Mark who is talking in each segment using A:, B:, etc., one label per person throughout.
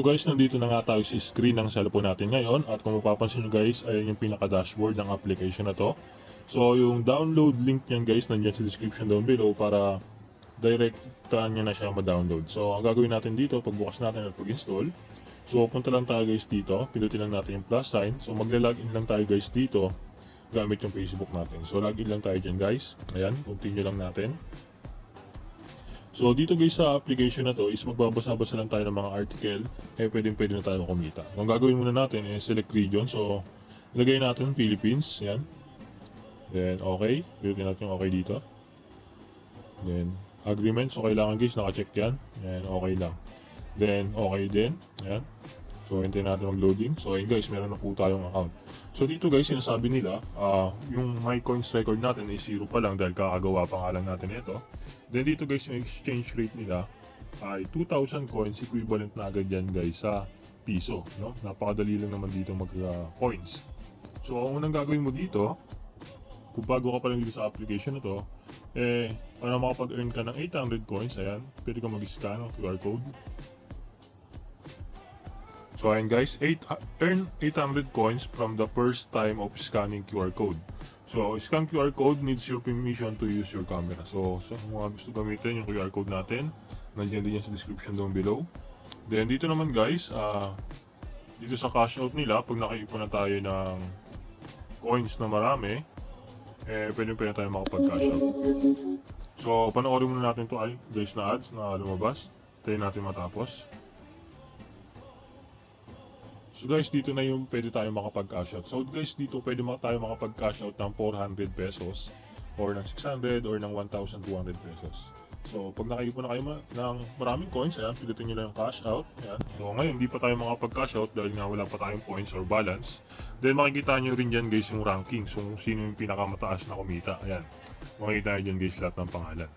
A: guys, nandito na nga tayo sa screen ng cellphone natin ngayon. At kung mapapansin nyo guys, ayan yung pinaka-dashboard ng application na to. So yung download link nyan guys, nandiyan sa description down below para direktaan nyo na siya ma-download. So ang gagawin natin dito, pagbukas natin at pag-install. So punta lang tayo guys dito, pindutin lang natin yung plus sign. So magla-login lang tayo guys dito gamit yung Facebook natin. So login lang tayo dyan guys. Ayan, continue lang natin. So dito guys sa application na to is magbabasa-basa lang tayo ng mga article, pwede na tayo kumita. So, ang gagawin muna natin is select region. So ilagay natin Philippines, yan. Then okay, pindutin natin yung okay dito. Then agreement, so kailangan guys naka-check yan. Yan, okay lang. Then okay din, yan. So hintayin natin mag-loading. So ayun guys, meron na po tayong account. So dito guys, sinasabi nila, yung my coins record natin is 0 pa lang dahil kakagawa pa nga lang natin ito. Then dito guys, yung exchange rate nila ay 2,000 coins equivalent na agad yan guys sa piso. No? Napakadali lang naman dito mag-coins. So ang unang gagawin mo dito, kung bago ka pa lang dito sa application na to, para makapag-earn ka ng 800 coins, ayan, pwede ka mag-scan ng QR code. So ayan guys, earn 800 coins from the first time of scanning QR code. So scan QR code needs your permission to use your camera. So mga gusto gamitin yung QR code natin, nandiyan din yan sa description down below. Then dito naman guys, dito sa cash out nila, pag nakaipon na tayo ng coins na marami, pwede tayo makapag-cash out. So panoorin muna natin to guys na ads na lumabas. Tayo natin matapos. So guys, dito na yung pwede tayo makapag-cash out. So guys, dito pwede tayo makapag-cash out ng 400 pesos or ng 600 or ng 1,200 pesos. So pag nakaipon na kayo ng maraming coins, ayan, pindutin nyo lang yung cash out. Ayan. So ngayon, hindi pa tayo makapag-cash out dahil nga wala pa tayong points or balance. Then makikita nyo rin dyan guys yung ranking. So sino yung pinakamataas na kumita. Ayan. Makikita nyo dyan guys lahat ng pangalan.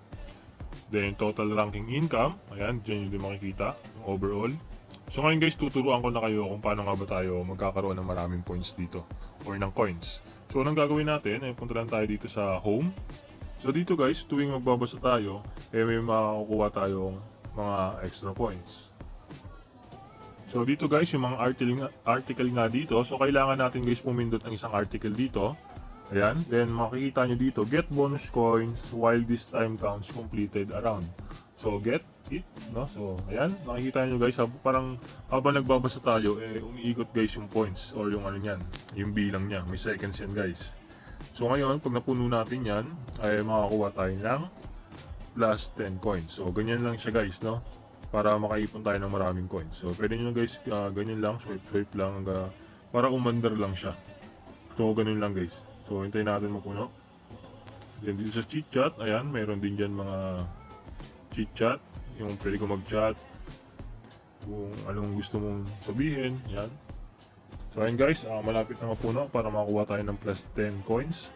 A: Then total ranking income. Ayan, dyan yung din makikita yung overall. So ngayon guys, tuturuan ko na kayo kung paano nga ba tayo magkakaroon ng maraming points dito or ng coins. So anong gagawin natin, punta lang tayo dito sa home. So dito guys, tuwing magbabasa tayo, may makukuha tayong mga extra points. So dito guys, yung mga article nga dito, so kailangan natin guys pumindot ng isang article dito. Ayan, then makikita nyo dito, get bonus coins while this time counts completed around. So get it, no? So ayan, makikita nyo guys, parang habang nagbabasa tayo, umiikot guys yung points or yung ano yan, yung bilang niya, may seconds yan guys. So ngayon, pag napuno natin yan, ay makakuha tayo ng plus 10 coins. So ganyan lang siya guys, no? Para makaipon tayo ng maraming coins. So pwede nyo guys, ganyan lang, swipe lang, para umandar lang siya. So ganun lang guys. So hintayin natin mapuno. Then dito sa chit chat, ayan, mayroon din dyan mga chit chat, yung pwede ko mag-chat kung anong gusto mong sabihin, yan. So ayun guys, malapit na mapuno para makakuha tayo ng plus 10 coins.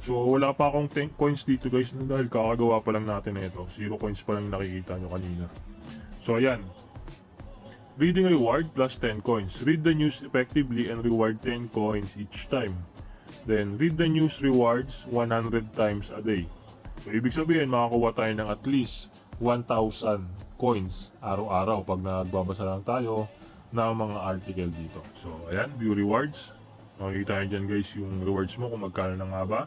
A: So wala pa akong 10 coins dito guys dahil kakagawa pa lang natin ito. 0 coins pa lang nakikita nyo kanina. So ayan, reading reward plus 10 coins. Read the news effectively and reward 10 coins each time. Then read the news rewards 100 times a day. So ibig sabihin makakuha tayo ng at least 1,000 coins araw-araw pag nagbabasa lang tayo ng mga article dito. So ayan, view rewards. Makikita nyo dyan guys yung rewards mo kung magkano na nga ba.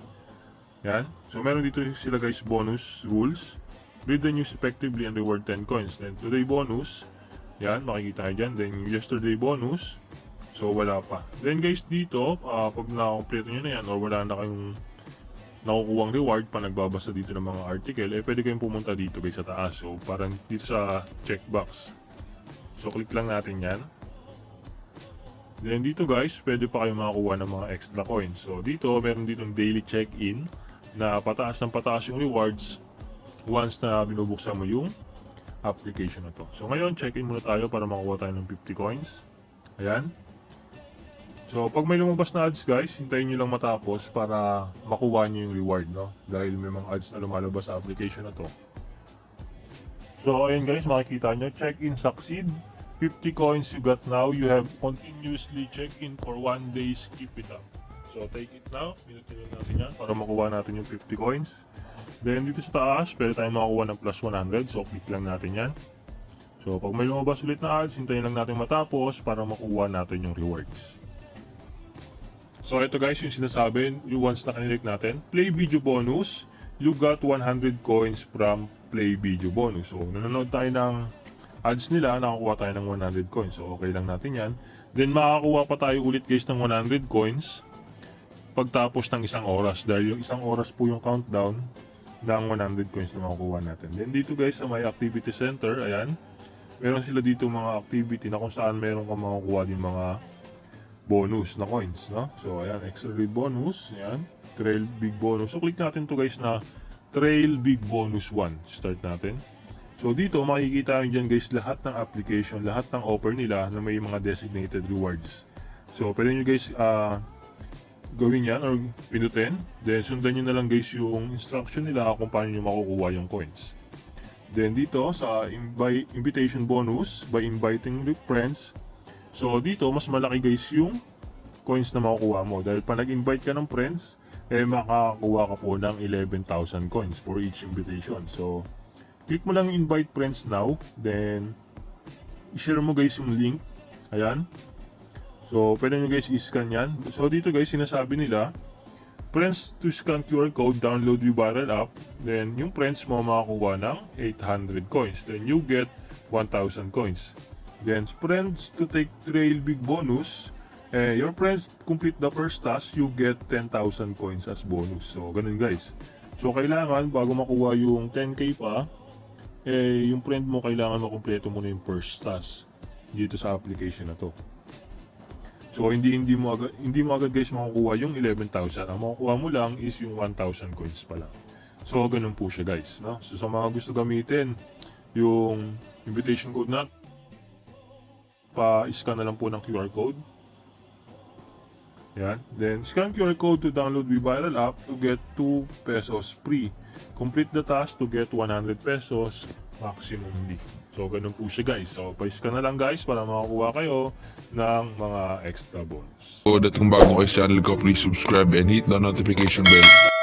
A: Yan. So meron dito sila guys bonus rules. Read the news effectively and reward 10 coins. Then today bonus. Yan, makikita nyo dyan. Then yesterday bonus. So wala pa. Then guys dito, pag na-complete nyo na yan or wala na kayong nakukuhang reward pa nagbabasa dito ng mga article, pwede kayong pumunta dito guys sa taas. So parang dito sa checkbox. So click lang natin yan. Then dito guys, pwede pa kayong makakuha ng mga extra coins. So dito, meron ditong daily check-in na pataas ng pataas yung rewards once na binubuksan mo yung application na to. So ngayon, check-in muna tayo para makuha tayo ng 50 coins. Ayan. So pag may lumabas na ads guys, hintayin nyo lang matapos para makuha nyo yung reward, no? Dahil may mga ads na lumalabas sa application na to. So ayun guys, makikita nyo, check-in succeed. 50 coins you got now, you have continuously check-in for 1 day, skip it up. So take it now, pinutin natin yan para makuha natin yung 50 coins. Then dito sa taas, pwede tayo makakuha ng plus 100, so click lang natin yan. So pag may lumabas ulit na ads, hintayin lang natin matapos para makuha natin yung rewards. So ito guys yung sinasabi, yung once na kinilik natin, play video bonus, you got 100 coins from play video bonus. So nanonood tayo ng ads nila, nakakuha tayo ng 100 coins. So okay lang natin yan. Then makakakuha pa tayo ulit guys ng 100 coins pagtapos ng isang oras. Dahil yung isang oras po yung countdown ng 100 coins na makukuha natin. Then dito guys sa may activity center, ayan, meron sila dito mga activity na kung saan meron kang makukuha din mga bonus na coins, no? So ayan, extra read bonus, ayan, trail big bonus. So click natin to guys na trail big bonus 1. Start natin. So dito makikita nyo dyan guys lahat ng application, lahat ng offer nila na may mga designated rewards. So pwede nyo guys gawin yan or pinutin. Then sundan nyo na lang guys yung instruction nila kung paano nyo makukuha yung coins. Then dito sa invitation bonus by inviting your friends. So dito mas malaki guys yung coins na makukuha mo. Dahil pag nag-invite ka ng friends, makakuha ka po ng 11,000 coins for each invitation. So click mo lang invite friends now. Then i-share mo guys yung link. Ayan. So pwede nyo guys i-scan yan. So dito guys sinasabi nila, friends to scan QR code, download yung viral app. Then yung friends mo makakuha ng 800 coins. Then you get 1,000 coins. Then friends to take trail big bonus, your friends complete the first task, you get 10,000 coins as bonus. So ganun guys. So kailangan bago makuha yung 10k pa, yung friend mo kailangan makumpleto muna yung first task dito sa application na to. So hindi mo agad guys makukuha yung 11,000. Ang makukuha mo lang is yung 1,000 coins pa lang. So ganun po siya guys, no? So sa mga gusto gamitin yung invitation code na, pa-scan na lang po ng QR code. Yan. Then scan QR code to download the viral app to get 2 pesos free. Complete the task to get 100 pesos maximumly. So ganun po siya guys. So pa-scan na lang guys para makakuha kayo ng mga extra bonus.
B: So, kung bago kayo sa channel ko, please subscribe and hit the notification bell